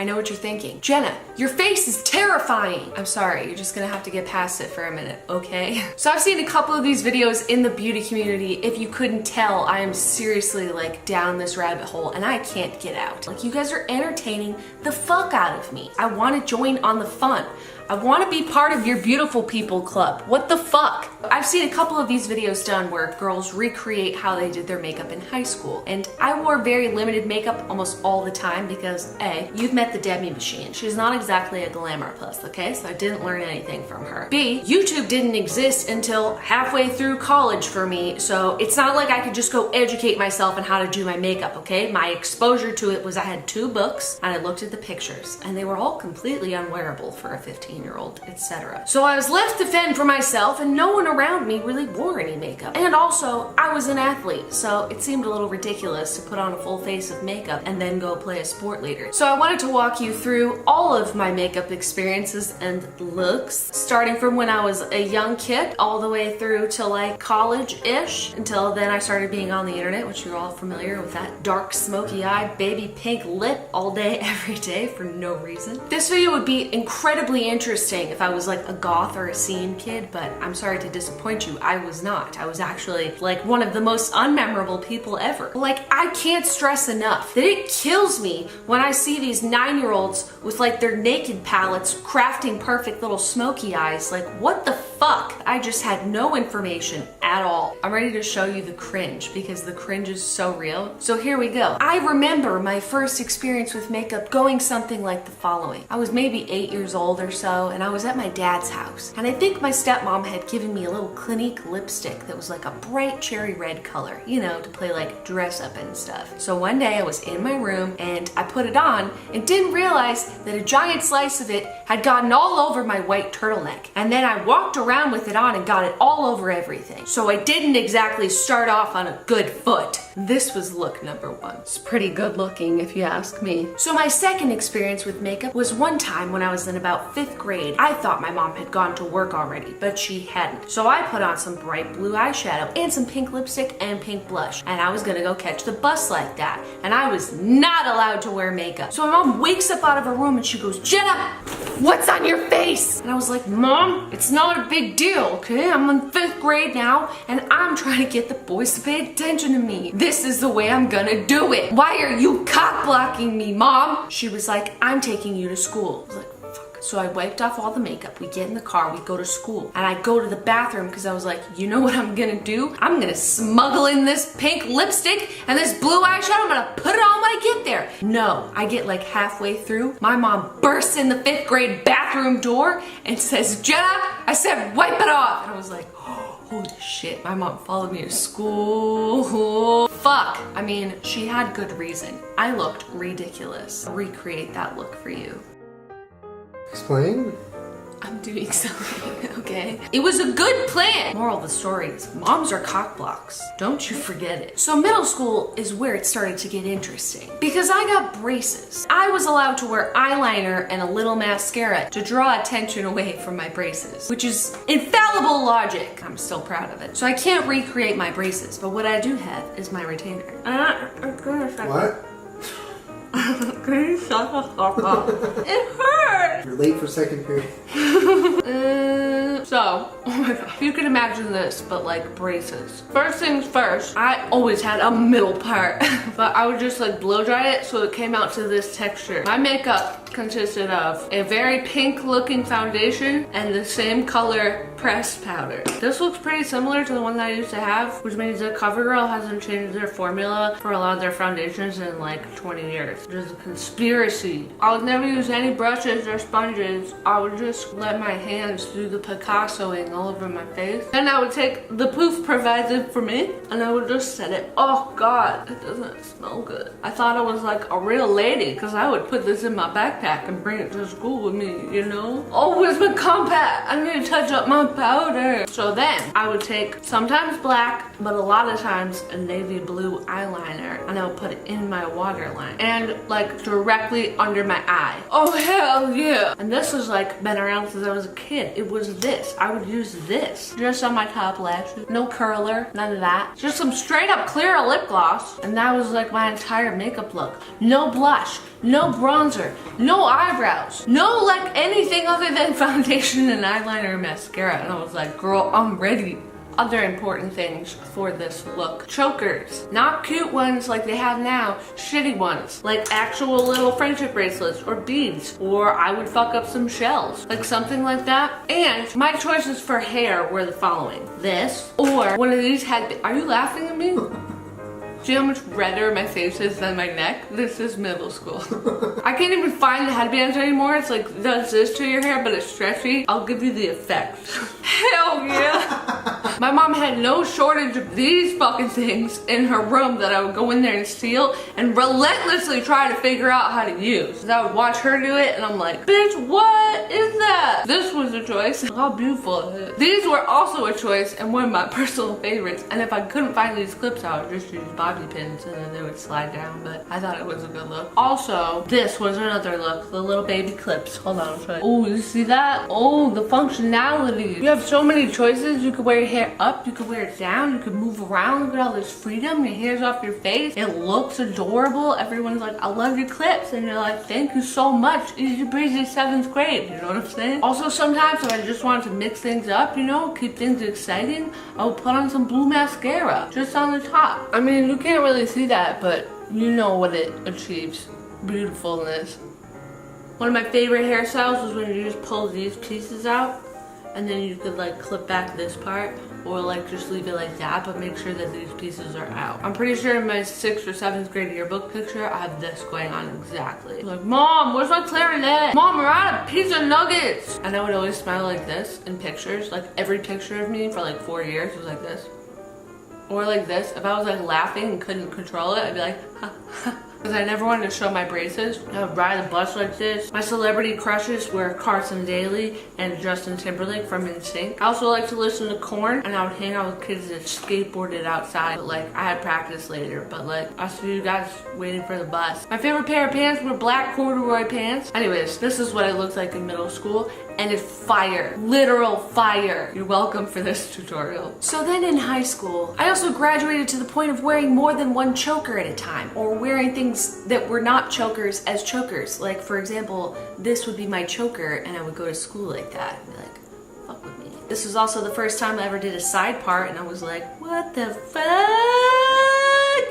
know what you're thinking. Jenna, your face is terrifying. I'm sorry, you're just gonna have to get past it for a minute, okay? So I've seen a couple of these videos in the beauty community. If you couldn't tell, I am seriously like down this rabbit hole and I can't get out. Like, you guys are entertaining the fuck out of me. I want to join on the fun. I want to be part of your beautiful people club. What the fuck? I've seen a couple of these videos done where girls recreate how they did their makeup in high school. And I wore very limited makeup almost all the time because A, you've met the Demi machine. She's not exactly a glamour puss, okay? So I didn't learn anything from her. B, YouTube didn't exist until halfway through college for me. So it's not like I could just go educate myself on how to do my makeup, okay? My exposure to it was I had 2 books and I looked at the pictures and they were all completely unwearable for a 15-year-old, etc. So I was left to fend for myself and no one around me really wore any makeup. And also, I was an athlete, so it seemed a little ridiculous to put on a full face of makeup and then go play a sport later. So I wanted to walk you through all of my makeup experiences and looks, starting from when I was a young kid all the way through to like college-ish, until then I started being on the internet, which you're all familiar with, that dark smoky eye, baby pink lip all day, every day for no reason. This video would be incredibly interesting if I was like a goth or a scene kid, but I'm sorry to disappoint you, I was not. I was actually like one of the most unmemorable people ever. Like, I can't stress enough that it kills me when I see these 9-year-olds with like their naked palettes crafting perfect little smoky eyes. Like, what the fuck? I just had no information at all. I'm ready to show you the cringe because the cringe is so real. So here we go. I remember my first experience with makeup going something like the following. I was maybe 8 years old or so, and I was at my dad's house. And I think my stepmom had given me a little Clinique lipstick that was like a bright cherry red color, you know, to play like dress up and stuff. So one day I was in my room and I put it on and didn't realize that a giant slice of it had gotten all over my white turtleneck. And then I walked around with it on and got it all over everything. So I didn't exactly start off on a good foot. This was look number 1. It's pretty good looking if you ask me. So my second experience with makeup was one time when I was in about 5th grade. I thought my mom had gone to work already, but she hadn't. So I put on some bright blue eyeshadow and some pink lipstick and pink blush. And I was gonna go catch the bus like that. And I was not allowed to wear makeup. So my mom wakes up out of her room and she goes, "Jenna, what's on your face?" And I was like, "Mom, it's not a big deal, okay? I'm in 5th grade now and I'm trying to get the boys to pay attention to me. This is the way I'm gonna do it. Why are you cock blocking me, Mom?" She was like, "I'm taking you to school." I was like, fuck. So I wiped off all the makeup, we get in the car, we go to school, and I go to the bathroom because I was like, you know what I'm gonna do? I'm gonna smuggle in this pink lipstick and this blue eyeshadow, I'm gonna put it on when I get there. No, I get like halfway through, my mom bursts in the 5th grade bathroom door and says, "Jenna, I said wipe it off." And I was like, holy shit, my mom followed me to school. Fuck. I mean, she had good reason. I looked ridiculous. Recreate that look for you. Explain? I'm doing something, okay? It was a good plan. Moral of the story is moms are cock blocks. Don't you forget it. So middle school is where it started to get interesting because I got braces. I was allowed to wear eyeliner and a little mascara to draw attention away from my braces, which is infallible logic. I'm still proud of it. So I can't recreate my braces, but what I do have is my retainer. What? Can you shut the fuck up? It hurts! You're late for 2nd period. So, oh my god, you can imagine this, but like braces. First things first, I always had a middle part, but I would just like blow dry it so it came out to this texture. My makeup consisted of a very pink looking foundation and the same color pressed powder. This looks pretty similar to the one that I used to have, which means that CoverGirl hasn't changed their formula for a lot of their foundations in like 20 years. There's a conspiracy. I would never use any brushes or sponges. I would just let my hands do the Picassoing all over my face. Then I would take the poof provided for me and I would just set it. Oh god, it doesn't smell good. I thought I was like a real lady because I would put this in my backpack and bring it to school with me, you know? Oh, where's my compact? I need to touch up my powder. So then I would take sometimes black, but a lot of times a navy blue eyeliner, and I would put it in my waterline and like directly under my eye. Oh hell yeah. And this has like been around since I was a kid. It was this. I would use used this just on my top lashes. No curler, none of that. Just some straight up clear lip gloss. And that was like my entire makeup look. No blush, no bronzer, no eyebrows, no like anything other than foundation and eyeliner and mascara. And I was like, girl, I'm ready. Other important things for this look. Chokers. Not cute ones like they have now. Shitty ones. Like actual little friendship bracelets or beads. Or I would fuck up some shells. Like something like that. And my choices for hair were the following. This or one of these head... Are you laughing at me? See how much redder my face is than my neck? This is middle school. I can't even find the headbands anymore. It's like, does this to your hair, but it's stretchy. I'll give you the effect. Hell yeah. My mom had no shortage of these fucking things in her room that I would go in there and steal and relentlessly try to figure out how to use. So I would watch her do it and I'm like, bitch, what is that? This was a choice. How beautiful is it? These were also a choice and one of my personal favorites. And if I couldn't find these clips, I would just use bobby pins and then they would slide down, but I thought it was a good look. Also, this was another look, the little baby clips. Hold on, I'll show you. Oh, you see that? Oh, the functionality. You have so many choices. You could wear your hair up, you could wear it down, you could move around. Look at all this freedom. Your hair's off your face. It looks adorable. Everyone's like, I love your clips. And you're like, thank you so much. Easy breezy 7th grade. You know what I'm saying? Also, sometimes if I just wanted to mix things up, you know, keep things exciting, I would put on some blue mascara just on the top. I mean, you can't really see that, but you know what it achieves. Beautifulness. One of my favorite hairstyles was when you just pull these pieces out and then you could like clip back this part or like just leave it like that, but make sure that these pieces are out. I'm pretty sure in my 6th or 7th grade yearbook picture, I have this going on exactly. Like, Mom, where's my clarinet? Mom, we're out of pizza nuggets. And I would always smile like this in pictures. Like every picture of me for like 4 years was like this. Or like this. If I was like laughing and couldn't control it, I'd be like, ha, ha. Because I never wanted to show my braces. I would ride a bus like this. My celebrity crushes were Carson Daly and Justin Timberlake from NSYNC. I also like to listen to Korn, and I would hang out with kids that skateboarded outside. But like, I had practice later, but like, I see you guys waiting for the bus. My favorite pair of pants were black corduroy pants. Anyways, this is what it looked like in middle school. And it's fire. Literal fire. You're welcome for this tutorial. So then in high school, I also graduated to the point of wearing more than one choker at a time, or wearing things that were not chokers as chokers. Like for example, this would be my choker and I would go to school like that and be like, fuck with me. This was also the first time I ever did a side part and I was like, what the fuck?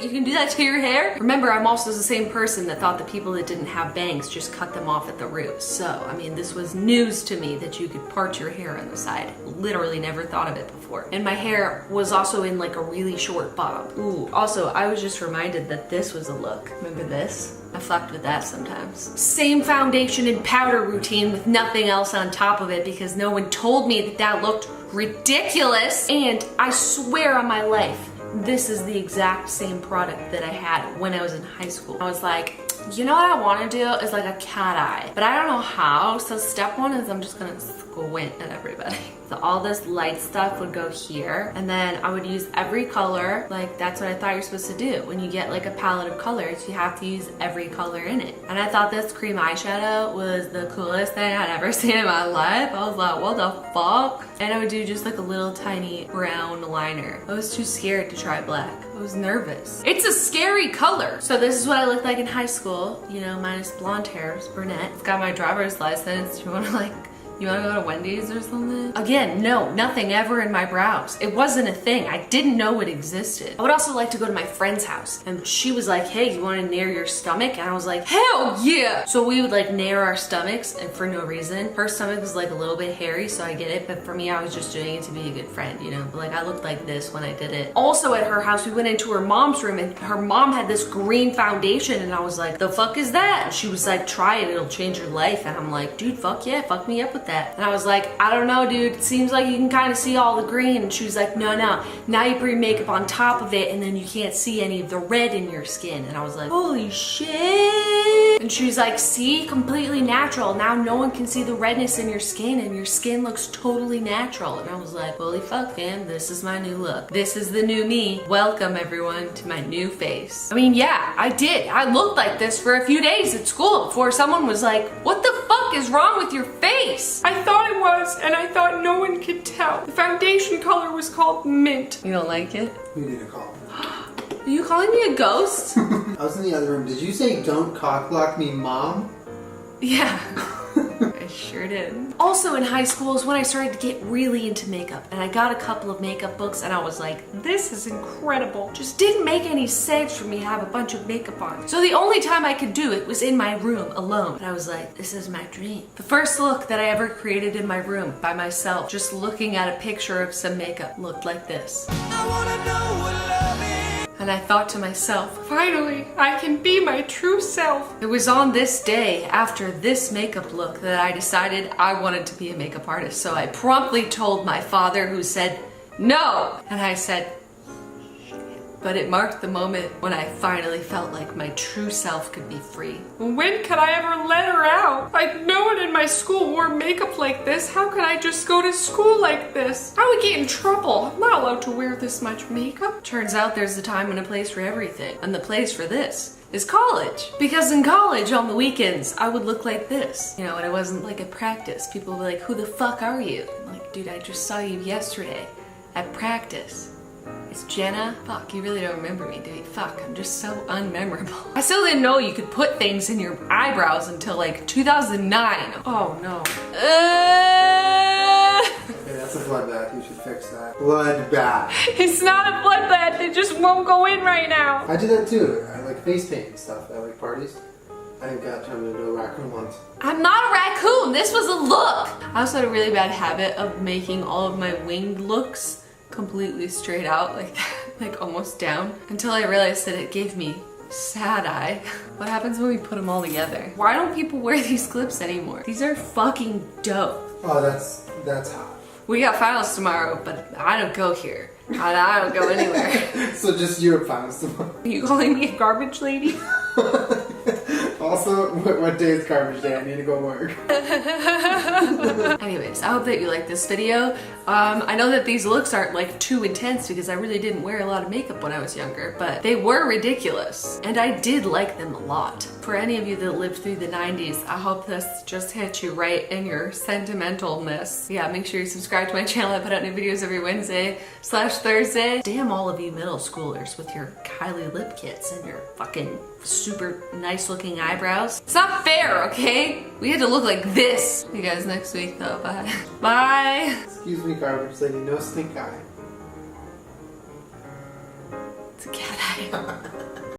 You can do that to your hair? Remember, I'm also the same person that thought that people that didn't have bangs just cut them off at the roots. So, I mean, this was news to me that you could part your hair on the side. Literally never thought of it before. And my hair was also in like a really short bob. Ooh. Also, I was just reminded that this was a look. Remember this? I fucked with that sometimes. Same foundation and powder routine with nothing else on top of it because no one told me that that looked ridiculous. And I swear on my life, this is the exact same product that I had when I was in high school. I was like, you know what I want to do is like a cat eye, but I don't know how. So step one is I'm just gonna squint at everybody. So all this light stuff would go here, and then I would use every color. Like that's what I thought you're supposed to do. When you get like a palette of colors, you have to use every color in it. And I thought this cream eyeshadow was the coolest thing I'd ever seen in my life. I was like, what the fuck? And I would do just like a little tiny brown liner. I was too scared to try black. I was nervous. It's a scary color. So this is what I looked like in high school, you know, minus blonde hair, brunette. I've got my driver's license. You wanna go to Wendy's or something? Again, no, nothing ever in my brows. It wasn't a thing. I didn't know it existed. I would also like to go to my friend's house, and she was like, hey, you wanna nair your stomach? And I was like, hell yeah! So we would like nair our stomachs, and for no reason. Her stomach was like a little bit hairy, so I get it, but for me, I was just doing it to be a good friend, you know? But like, I looked like this when I did it. Also at her house, we went into her mom's room, and her mom had this green foundation, and I was like, the fuck is that? And she was like, try it, it'll change your life. And I'm like, dude, fuck yeah, fuck me up with that. And I was like, I don't know, dude, it seems like you can kind of see all the green. And she was like, no, now you put your makeup on top of it and then you can't see any of the red in your skin. And I was like, holy shit. And she was like, see, completely natural. Now no one can see the redness in your skin and your skin looks totally natural. And I was like, holy fuck, man, this is my new look. This is the new me. Welcome everyone to my new face. I mean, yeah, I did. I looked like this for a few days at school before someone was like, what the fuck fuck is wrong with your face? I thought it was, and I thought no one could tell. The foundation color was called mint. You don't like it? Who did a call? Are you calling me a ghost? I was in the other room. Did you say don't cock block me, Mom? Yeah. I sure did. Also in high school is when I started to get really into makeup, and I got a couple of makeup books and I was like, This is incredible. just didn't make any sense for me to have a bunch of makeup on. So the only time I could do it was in my room alone. And I was like, this is my dream. The first look that I ever created in my room by myself, just looking at a picture of some makeup, looked like this. I wanna know what love is. And I thought to myself, Finally, I can be my true self. it was on this day after this makeup look that I decided I wanted to be a makeup artist. So I promptly told my father, who said no. And I said, but it marked the moment when I finally felt like my true self could be free. When could I ever let her out? Like, no one in my school wore makeup like this. How could I just go to school like this? I would get in trouble. I'm not allowed to wear this much makeup. Turns out there's a time and a place for everything. And the place for this is college. Because in college, on the weekends, I would look like this. You know, and it wasn't like a practice. People would be like, who the fuck are you? I'm like, dude, I just saw you yesterday at practice. It's Jenna. Fuck, you really don't remember me, do you? Fuck, I'm just so unmemorable. I still didn't know you could put things in your eyebrows until like 2009. Oh no. Yeah, that's a bloodbath. You should fix that. Bloodbath. It's not a bloodbath. It just won't go in right now. I do that too. I like face paint and stuff at like parties. I think I turned into a raccoon once. I'm not a raccoon. This was a look. I also had a really bad habit of making all of my winged looks completely straight out like that, like almost down, until I realized that it gave me sad eye. What happens when we put them all together? Why don't people wear these clips anymore? These are fucking dope. Oh, that's hot. We got finals tomorrow, but I don't go here. I don't go anywhere. So just you at finals tomorrow. Are you calling me a garbage lady? Also, what day is garbage day? I need to go work. Anyways, I hope that you like this video. I know that these looks aren't like too intense because I really didn't wear a lot of makeup when I was younger, but they were ridiculous and I did like them a lot. For any of you that lived through the 90s, I hope this just hit you right in your sentimentalness. Yeah, make sure you subscribe to my channel. I put out new videos every Wednesday/Thursday. Damn all of you middle schoolers with your Kylie lip kits and your fucking super nice looking eyebrows. It's not fair, okay? We had to look like this. See you guys next week though, bye. Bye. Excuse me, garbage lady, no stink eye. It's a cat eye.